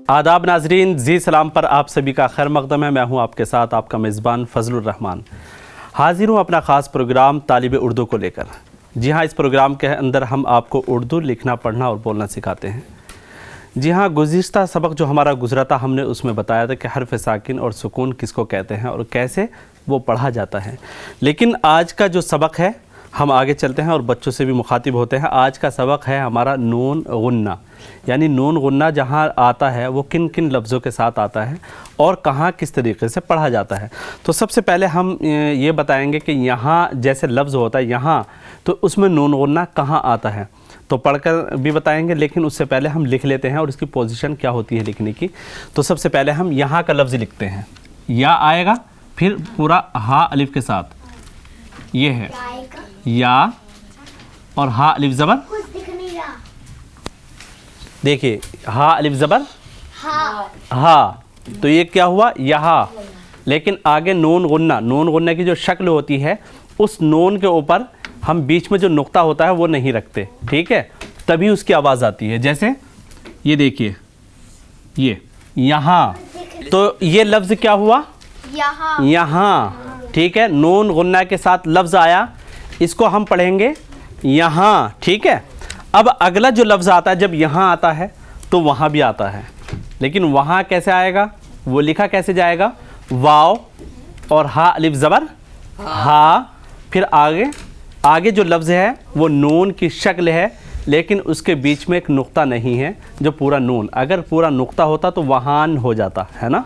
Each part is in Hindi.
आदाब नाजरीन, जी सलाम पर आप सभी का खैर मकदम है। मैं हूं आपके साथ आपका मेज़बान फजलुर रहमान। हाजिर हूं अपना ख़ास प्रोग्राम तालिब उर्दू को लेकर। जी हां, इस प्रोग्राम के अंदर हम आपको उर्दू लिखना, पढ़ना और बोलना सिखाते हैं। जी हाँ, गुज़िश्ता सबक जो हमारा गुजरा था, हमने उसमें बताया था कि हर्फ साकिन और सुकून किसको कहते हैं और कैसे वो पढ़ा जाता है। लेकिन आज का जो सबक है, हम आगे चलते हैं और बच्चों से भी मुखातिब होते हैं। आज का सबक है हमारा नून गुन्ना, यानी नून गुन्ना जहाँ आता है वो किन किन लफ्ज़ों के साथ आता है और कहाँ किस तरीके से पढ़ा जाता है। तो सबसे पहले हम ये बताएंगे कि यहाँ जैसे लफ्ज़ होता है यहाँ, तो उसमें नून गुन्ना कहाँ आता है, तो पढ़कर भी बताएंगे। लेकिन उससे पहले हम लिख लेते हैं और इसकी पोजीशन क्या होती है लिखने की। तो सबसे पहले हम यहाँ का लफ्ज़ लिखते हैं। या आएगा, फिर पूरा हा अलिफ के साथ, ये है या, और हा अलिफ ज़बर, देखिए हा अलिफ ज़बर हा, तो ये क्या हुआ यहाँ। लेकिन आगे नून गुन्ना, नून गुन्ना की जो शक्ल होती है, उस नून के ऊपर हम बीच में जो नुक्ता होता है वो नहीं रखते, ठीक है, तभी उसकी आवाज़ आती है। जैसे ये देखिए, ये यहाँ, तो ये लफ्ज़ क्या हुआ, यहाँ, ठीक है। नून गुन्ना के साथ लफ्ज़ आया, इसको हम पढ़ेंगे यहाँ, ठीक है। अब अगला जो लफ्ज़ आता है, जब यहाँ आता है तो वहाँ भी आता है, लेकिन वहाँ कैसे आएगा, वो लिखा कैसे जाएगा, वाव और हा अलिफ ज़बर हा, फिर आगे जो लफ्ज़ है वो नून की शक्ल है, लेकिन उसके बीच में एक नुक्ता नहीं है जो पूरा नून, अगर पूरा नुक्ता होता तो वहान हो जाता है ना,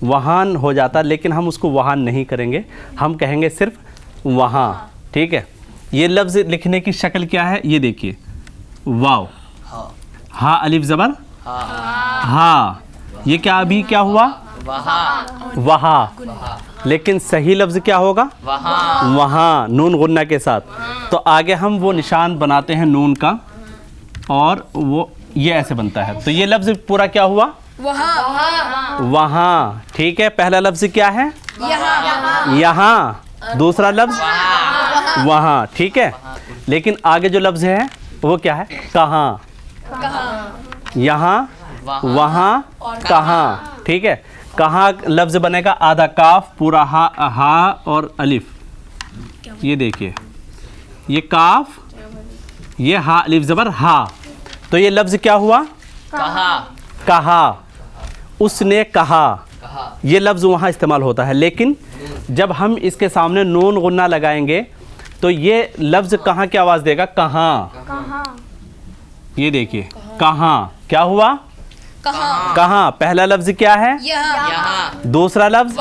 वहान हो जाता, लेकिन हम उसको वहान नहीं करेंगे, हम कहेंगे सिर्फ वहाँ, ठीक है। ये लफ्ज़ लिखने की शक्ल क्या है, ये देखिए, वाव हा अलिफ ज़बर हा, ये क्या अभी क्या हुआ, वहाँ, लेकिन सही लफ्ज़ क्या होगा, वहाँ, नून गुन्ना के साथ। तो आगे हम वो निशान बनाते हैं नून का, और वो ये ऐसे बनता है। तो ये लफ्ज़ पूरा क्या हुआ, वहाँ, ठीक है। पहला लफ्ज़ क्या है, यहाँ, दूसरा लफ्ज़ वहाँ, ठीक है। लेकिन आगे जो लफ्ज़ है वो क्या है, कहाँ, यहाँ, वहाँ, कहाँ, ठीक है। कहाँ लफ्ज़ बनेगा, आधा काफ, पूरा हा और अलिफ, ये देखिए, ये काफ, ये हा अलिफ ज़बर हा, तो ये लफ्ज़ क्या हुआ, कहा, उसने कहा, ये लफ्ज़ वहाँ इस्तेमाल होता है। लेकिन जब हम इसके सामने नून गुन्ना लगाएंगे तो ये लफ्ज़ कहाँ की आवाज़ देगा, कहाँ, ये देखिए, कहाँ, क्या हुआ, कहाँ, पहला लफ्ज़ क्या है, दूसरा लफ्ज़,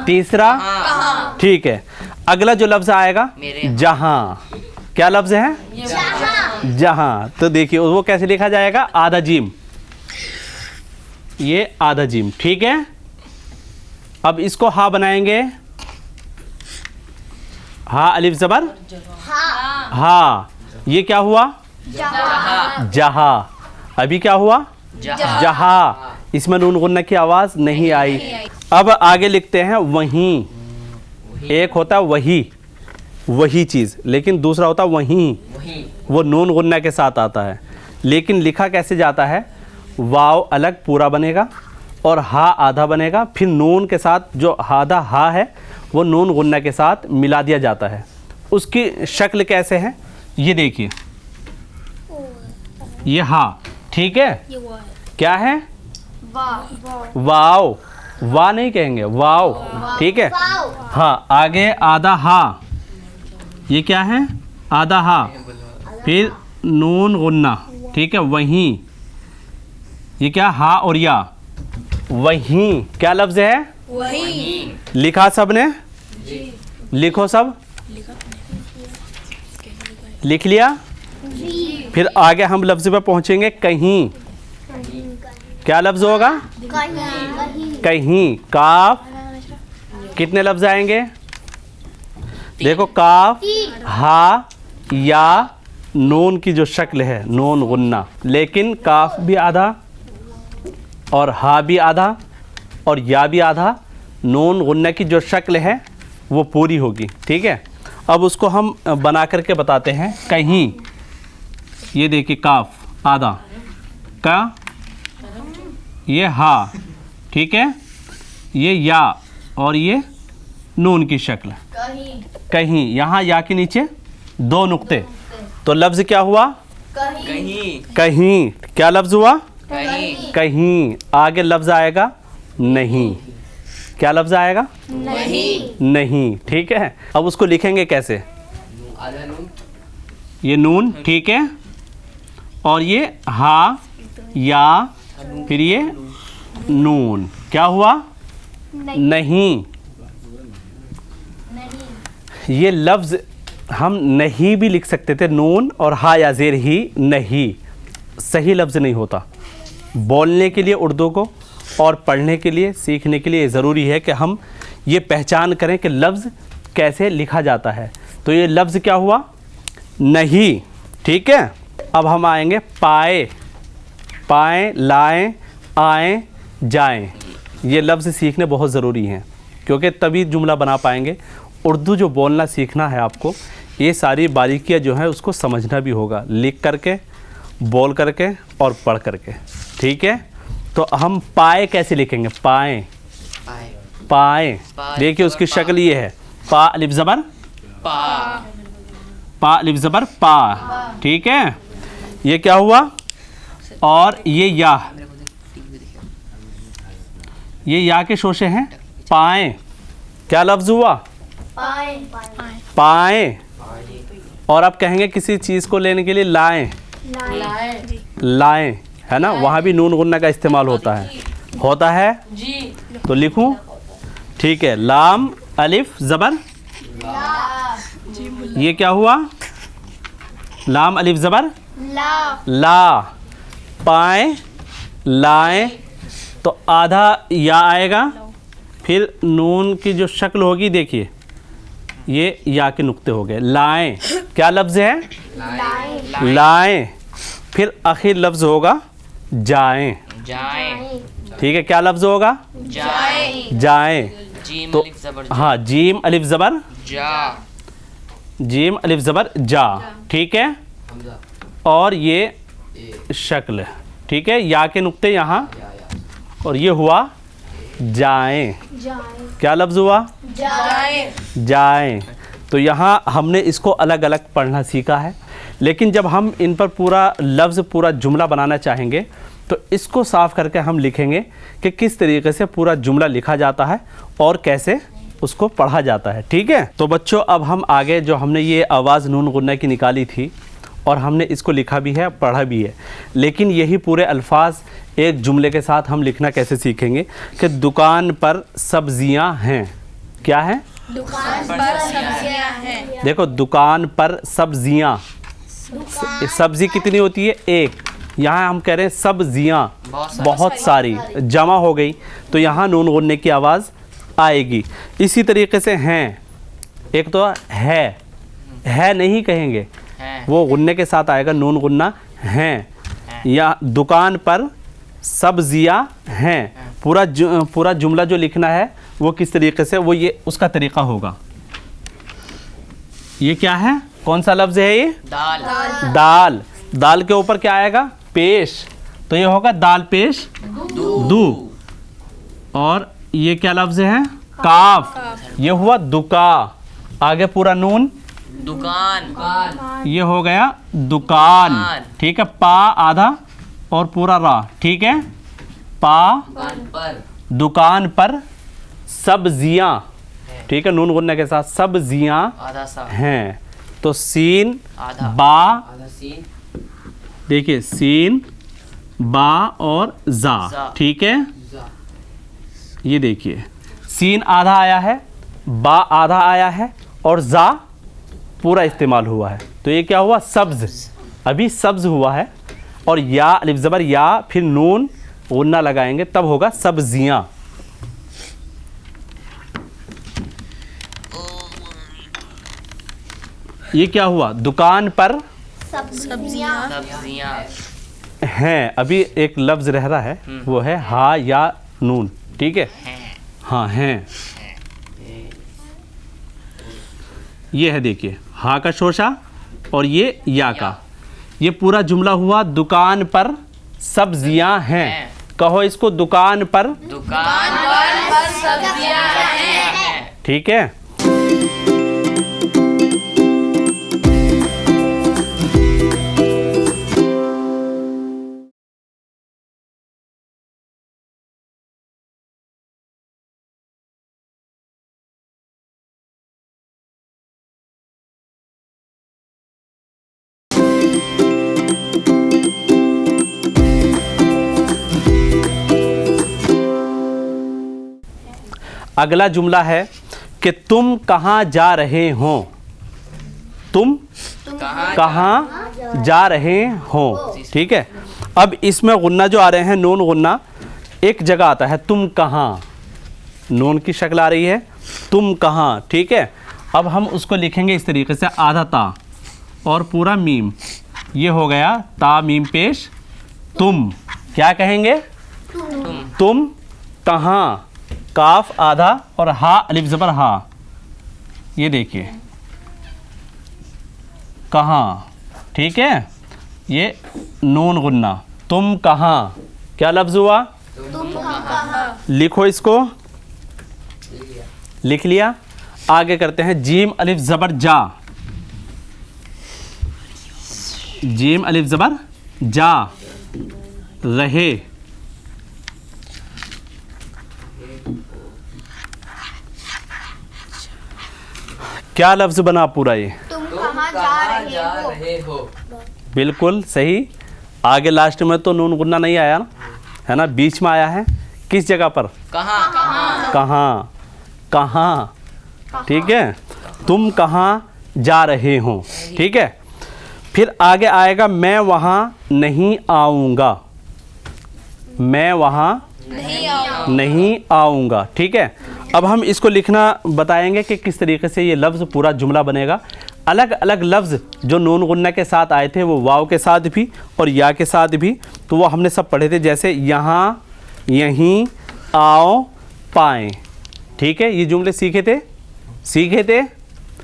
तीसरा, ठीक है। अगला जो लफ्ज़ आएगा, जहाँ, क्या लफ्ज़ है, जहाँ, तो देखिए वो कैसे लिखा जाएगा, आधा जीम, ये आधा जीम, ठीक है। अब इसको हा बनाएंगे, हा अलिफ ज़बर हा, ये क्या हुआ, जहा, अभी क्या हुआ, जहा, इसमें नून गुन्ना की आवाज़ नहीं आई। अब आगे लिखते हैं वहीं, एक होता है वही चीज़, लेकिन दूसरा होता है वहीं, वो नून गुन्ना के साथ आता है। लेकिन लिखा कैसे जाता है, वाव अलग पूरा बनेगा और हा आधा बनेगा, फिर नून के साथ जो आधा हा है वो नून गुन्ना के साथ मिला दिया जाता है। उसकी शक्ल कैसे है, ये देखिए, ये हा, ठीक है, क्या है, वाव, वाह नहीं कहेंगे, वाव, ठीक है। हाँ, आगे आधा हा, ये क्या है, आधा हा, फिर नून गुन्ना, ठीक है, वहीं, ये क्या, हा और या, वहीं, क्या लफ्ज़ है, वहीं, लिखा सब ने, लिखो सब, लिख लिया। फिर आगे हम लफ्ज़ पे पहुंचेंगे, कहीं, क्या लफ्ज़ होगा, कहीं, काफ, कितने लफ्ज़ आएंगे, देखो, काफ, हा, या, नून की जो शक्ल है नून गुन्ना, लेकिन काफ भी आधा और हा भी आधा और या भी आधा, नून गुन्ना की जो शक्ल है वो पूरी होगी, ठीक है। अब उसको हम बना करके बताते हैं, कहीं, ये देखिए, काफ आधा, का ये हा, ठीक है, ये या और ये नून की शक्ल। कहीं, यहाँ या के नीचे 2 नुक्ते, तो लफ्ज़ क्या हुआ? कहीं। क्या लफ्ज़ हुआ? कहीं। आगे लफ्ज़ आएगा नहीं। क्या लफ्ज़ आएगा? नहीं। ठीक है, अब उसको लिखेंगे कैसे? ये नून, ठीक है, और ये हा, या, फिर ये नून। क्या हुआ? नहीं। ये लफ्ज़ हम नहीं भी लिख सकते थे, नून और हा या ज़ेर ही, नहीं सही लफ्ज़ नहीं होता। बोलने के लिए उर्दू को और पढ़ने के लिए, सीखने के लिए ज़रूरी है कि हम ये पहचान करें कि लफ्ज़ कैसे लिखा जाता है। तो ये लफ्ज़ क्या हुआ? नहीं। ठीक है, अब हम आएंगे पाए, पाएँ, लाएँ, आएँ, जाएँ। ये लफ्ज़ सीखने बहुत ज़रूरी हैं, क्योंकि तभी जुमला बना पाएंगे। उर्दू जो बोलना सीखना है आपको, ये सारी बारीकियाँ जो हैं उसको समझना भी होगा, लिख करके, बोल करके और पढ़ करके। ठीक है, तो हम पाए कैसे लिखेंगे? पाएँ, पाएँ। देखिए उसकी शक्ल ये है, पा अलिफ ज़बर पा, पा अलिफ ज़बर पा। ठीक है, ये क्या हुआ? और ये या के शोशे हैं, पाएँ। क्या लफ्ज़ हुआ? पाएँ। और अब कहेंगे किसी चीज़ को लेने के लिए लाएँ, लाएँ, है ना? वहाँ भी नून गुन्ना का इस्तेमाल होता है जी। तो लिखूं? ठीक है, लाम अलिफ ज़बर, ये क्या हुआ? लाम अलिफ ज़बर ला, पाएँ, लाएँ, तो आधा या आएगा, फिर नून की जो शक्ल होगी, देखिए ये या के नुक्ते हो गए। लाएँ, क्या लफ्ज़ है? लाएँ। फिर आखिर लफ्ज़ होगा जाएँ, ठीक है, क्या लफ्ज़ होगा? जाएँ। तो हाँ, जीम अलिफ ज़बर जा, जीम अलिफ ज़बर जा। ठीक है, और ये शक्ल, ठीक है, या के नुक्ते यहाँ, और ये हुआ जाएं। क्या लफ्ज़ हुआ? जाएं। तो यहाँ हमने इसको अलग अलग पढ़ना सीखा है, लेकिन जब हम इन पर पूरा लफ्ज़, पूरा जुमला बनाना चाहेंगे तो इसको साफ़ करके हम लिखेंगे कि किस तरीके से पूरा जुमला लिखा जाता है और कैसे उसको पढ़ा जाता है। ठीक है, तो बच्चों अब हम आगे, जो हमने ये आवाज़ नून गुन्ना की निकाली थी और हमने इसको लिखा भी है, पढ़ा भी है, लेकिन यही पूरे अल्फाज एक जुमले के साथ हम लिखना कैसे सीखेंगे कि दुकान पर सब्जियां हैं। क्या है? दुकान पर सब्जियां हैं। देखो, दुकान पर सब्जियां, सब्जी कितनी होती है? एक। यहाँ हम कह रहे हैं सब्जियां, बहुत सारी, जमा हो गई, तो यहाँ नून गुन्ने की आवाज़ आएगी। इसी तरीके से हैं, एक तो है नहीं कहेंगे, वो गुन्ने के साथ आएगा, नून गुन्ना हैं। या दुकान पर सब्जियां हैं, पूरा जुमला जो लिखना है वो किस तरीके से, वो ये उसका तरीका होगा। ये क्या है? कौन सा लफ्ज़ है ये? दाल। दाल। दाल के ऊपर क्या आएगा? पेश, तो ये होगा दाल पेश दू। और ये क्या लफ्ज़ है? काफ। ये हुआ दुका। आगे पूरा नून, दुकान, ये हो गया दुकान। ठीक है, पा आधा और पूरा रा। ठीक है, पा दुकान पर सब्जियां, ठीक है, नून गुन्ने के साथ सब्जियां हैं। तो सीन बा, देखिए सीन बा और जा। ठीक है, ये देखिए सीन आधा आया है, बा आधा आया है और जा पूरा इस्तेमाल हुआ है। तो ये क्या हुआ? सब्ज़। अभी सब्ज़ हुआ है, और या अलिफ ज़बर या, फिर नून गुन्ना लगाएंगे, तब होगा सब्जियां। ये क्या हुआ? दुकान पर सब्जियां हैं। अभी एक लफ्ज़ रह रहा है, वो है हा या नून। ठीक है, हाँ हैं। ये है, देखिए हा का शोशा और ये या का। ये पूरा जुमला हुआ दुकान पर सब्जियां हैं। कहो इसको दुकान पर सब्जियां हैं। ठीक है। अगला जुमला है कि तुम कहाँ जा रहे हो। तुम कहाँ जा रहे हो। ठीक है। अब इसमें गुन्ना जो आ रहे हैं, नून गुन्ना एक जगह आता है, तुम कहाँ, नून की शक्ल आ रही है, तुम कहाँ। ठीक है। अब हम उसको लिखेंगे इस तरीके से, आधा ता और पूरा मीम, ये हो गया ता मीम पेश तुम। क्या कहेंगे? तुम कहाँ, काफ आधा और हा अलिफ ज़बर हा। ये देखिए कहाँ। ठीक है। ये नून गुन्ना, तुम कहाँ, क्या लफ्ज़ हुआ? तुम कहाँ। लिखो इसको, लिख लिया। आगे करते हैं जीम अलिफ ज़बर जा। जीम अलिफ ज़बर जा रहे। क्या लफ्ज़ बना पूरा ये? तुम कहाँ जा रहे हो। बिल्कुल सही। आगे लास्ट में तो नून गुन्ना नहीं आया ना, है ना, बीच में आया है। किस जगह पर? कहाँ। कहाँ, कहाँ। ठीक है। तुम कहाँ जा रहे हो। ठीक है। फिर आगे आएगा मैं वहाँ नहीं आऊँगा। मैं वहाँ नहीं आऊँगा। ठीक है। अब हम इसको लिखना बताएंगे कि किस तरीके से ये लफ्ज़ पूरा जुमला बनेगा। अलग अलग लफ्ज़ जो नून गुन्ना के साथ आए थे, वो वाव के साथ भी और या के साथ भी, तो वो हमने सब पढ़े थे। जैसे यहाँ, यहीं, आओ, पाएँ। ठीक है। ये जुमले सीखे थे।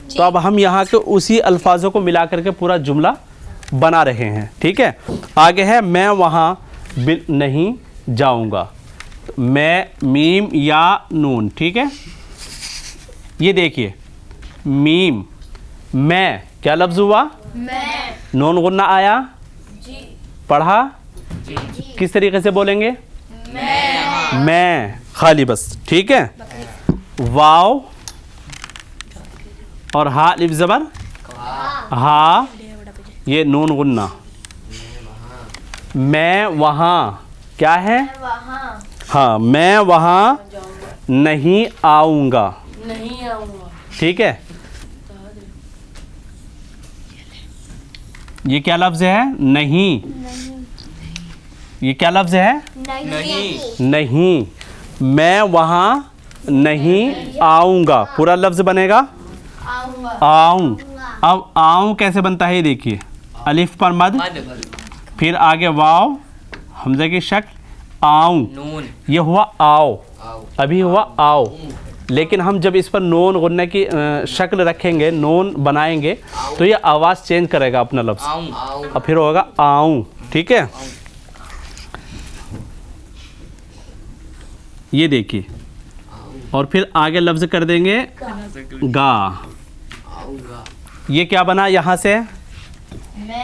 तो अब हम यहाँ के उसी अल्फाजों को मिला करके पूरा जुमला बना रहे हैं। ठीक है। आगे है मैं वहाँ नहीं जाऊँगा। मैं मीम या नून। ठीक है। ये देखिए मीम, मैं, क्या लफ्ज़ हुआ? मैं। नून गुन्ना आया, पढ़ा, किस तरीके से बोलेंगे? मैं खाली बस। ठीक है। वाव और हा अलिफ ज़बर हा, ये नून गुन्ना। मैं वहाँ, क्या है? हाँ, मैं वहाँ नहीं आऊँगा। ठीक है। ये क्या लफ्ज़ है? नहीं। ये क्या लफ्ज़ है? नहीं। मैं वहाँ नहीं आऊँगा, पूरा लफ्ज़ बनेगा आऊँ। अब आऊँ कैसे बनता है? ये देखिए अलिफ पर मद, फिर आगे वाव, हमज़े की शक्ल, आऊँ। ये हुआ आओ, अभी हुआ आओ। लेकिन हम जब इस पर नून गुन्ने की शक्ल रखेंगे, नून बनाएंगे, तो ये आवाज़ चेंज करेगा अपना लफ्ज़, और फिर होगा आऊँ। ठीक है। ये देखिए, और फिर आगे लफ्ज़ कर देंगे गा। ये क्या बना यहाँ से?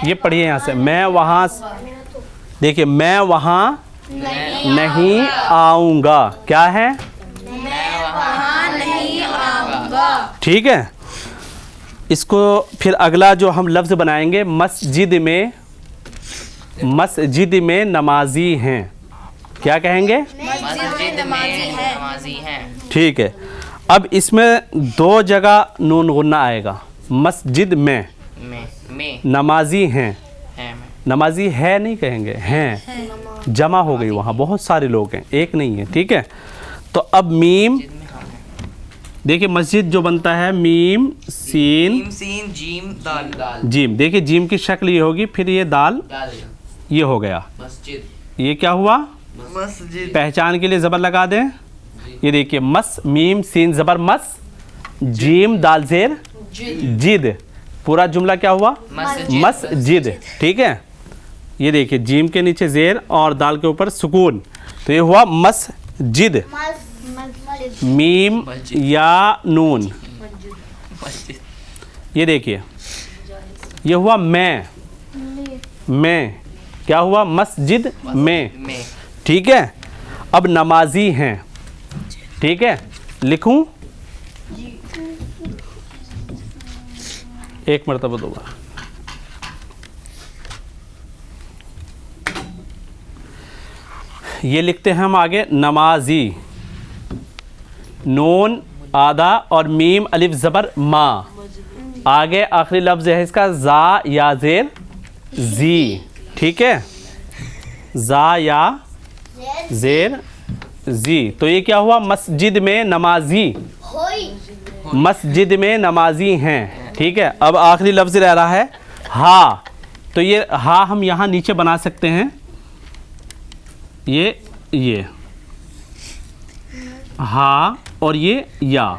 ये पढ़िए यहाँ से, मैं वहाँ, देखिए मैं वहाँ नहीं आऊँगा। क्या है? मैं वहाँ नहीं आऊँगा। ठीक है। इसको फिर अगला जो हम लफ्ज़ बनाएंगे, मस्जिद में, मस्जिद में नमाजी हैं। क्या कहेंगे? मस्जिद नमाजी हैं। ठीक है। अब इसमें दो जगह नून गुन्ना आएगा। मस्जिद में नमाजी हैं, नमाजी है नहीं कहेंगे, हैं, जमा हो गई, वहाँ बहुत सारे लोग हैं, एक नहीं है। ठीक है। तो अब मीम, देखिए मस्जिद जो बनता है मीम सीन जीम दाल। जीम, देखिए जीम की शक्ल ये होगी, फिर ये दाल, ये हो गया मस्जिद। ये क्या हुआ? मस्जिद। पहचान के लिए ज़बर लगा दें। ये देखिए मस, मीम सीन ज़बर मस, जीम दाल ज़ेर जिद, पूरा जुमला क्या हुआ? मस्जिद। ठीक है। ये देखिए जीम के नीचे ज़ेर और दाल के ऊपर सुकून, तो ये हुआ मस्जिद, मीम या नून। मस्जिद। ये देखिए, ये हुआ मैं, क्या हुआ? मस्जिद में, ठीक है। अब नमाजी हैं, ठीक है, लिखूं? एक मरतबा दोबारा। ये लिखते हैं हम आगे, नमाजी, नून आधा और मीम अलिफ ज़बर मा, आगे आखिरी लफ्ज़ है इसका जा या ज़ेर जी, ठीक है, जा या ज़ेर जी। तो ये क्या हुआ? मस्जिद में नमाजी, मस्जिद में नमाजी हैं, ठीक है। अब आखिरी लफ्ज़ रह रहा है हा। तो ये हा हम यहाँ नीचे बना सकते हैं, ये हा और ये या।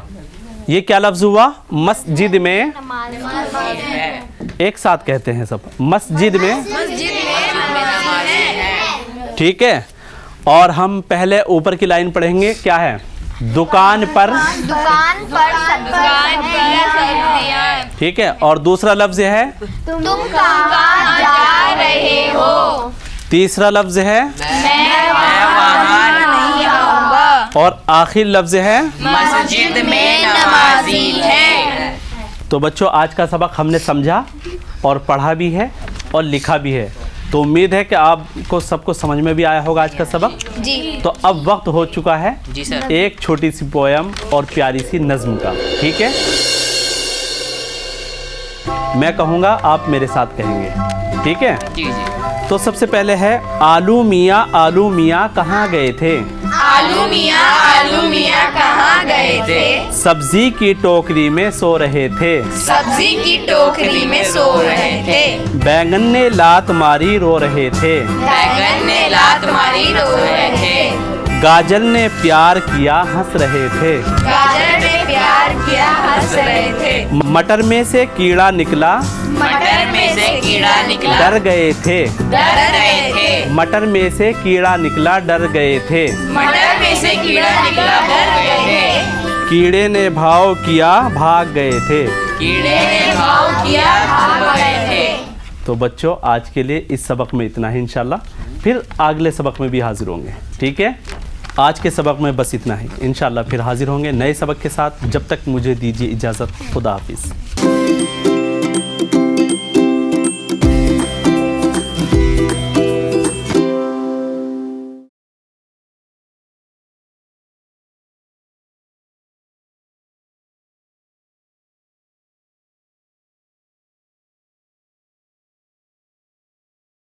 ये क्या लफ्ज़ हुआ? मस्जिद में, एक साथ कहते हैं सब, मस्जिद में, ठीक है। और हम पहले ऊपर की लाइन पढ़ेंगे, क्या है? दुकान पर, ठीक है। और दूसरा लफ्ज़ है तुम कहाँ जा रहे हो? तीसरा लफ्ज़ है मैं वहाँ नहीं आऊँगा। और आखिर लफ्ज़ है मस्जिद में नमाजी है। तो बच्चों, आज का सबक हमने समझा और पढ़ा भी है और लिखा भी है। तो उम्मीद है कि आपको सबको समझ में भी आया होगा आज का सबक जी। तो अब वक्त हो चुका है जी सर। एक छोटी सी पोयम और प्यारी सी नज़्म का, ठीक है। मैं कहूँगा, आप मेरे साथ कहेंगे, ठीक है। जी जी। तो सबसे पहले है, आलू मियाँ कहाँ गए थे? आलू मियाँ कहाँ गए थे? सब्जी की टोकरी में सो रहे थे। सब्जी की टोकरी में सो रहे थे। बैंगन ने लात मारी रो रहे थे। बैगन ने लात मारी रो रहे थे। गाजर ने प्यार किया हंस रहे थे। गाजर ने प्यार किया हंस रहे थे। मटर में से कीड़ा निकला मटर में से कीड़ा निकला डर गए थे। डर गए थे। मटर में से कीड़ा निकला डर गए थे। मटर में से कीड़ा निकला डर गए थे। कीड़े ने भाव किया भाग गए थे। कीड़े ने भाव किया भाग गए थे। तो बच्चों, आज के लिए इस सबक में इतना ही। इंशाल्लाह फिर अगले सबक में भी हाजिर होंगे, ठीक है। आज के सबक में बस इतना ही। इंशाल्लाह फिर हाजिर होंगे नए सबक के साथ। जब तक मुझे दीजिए इजाज़त। खुदा हाफिज़।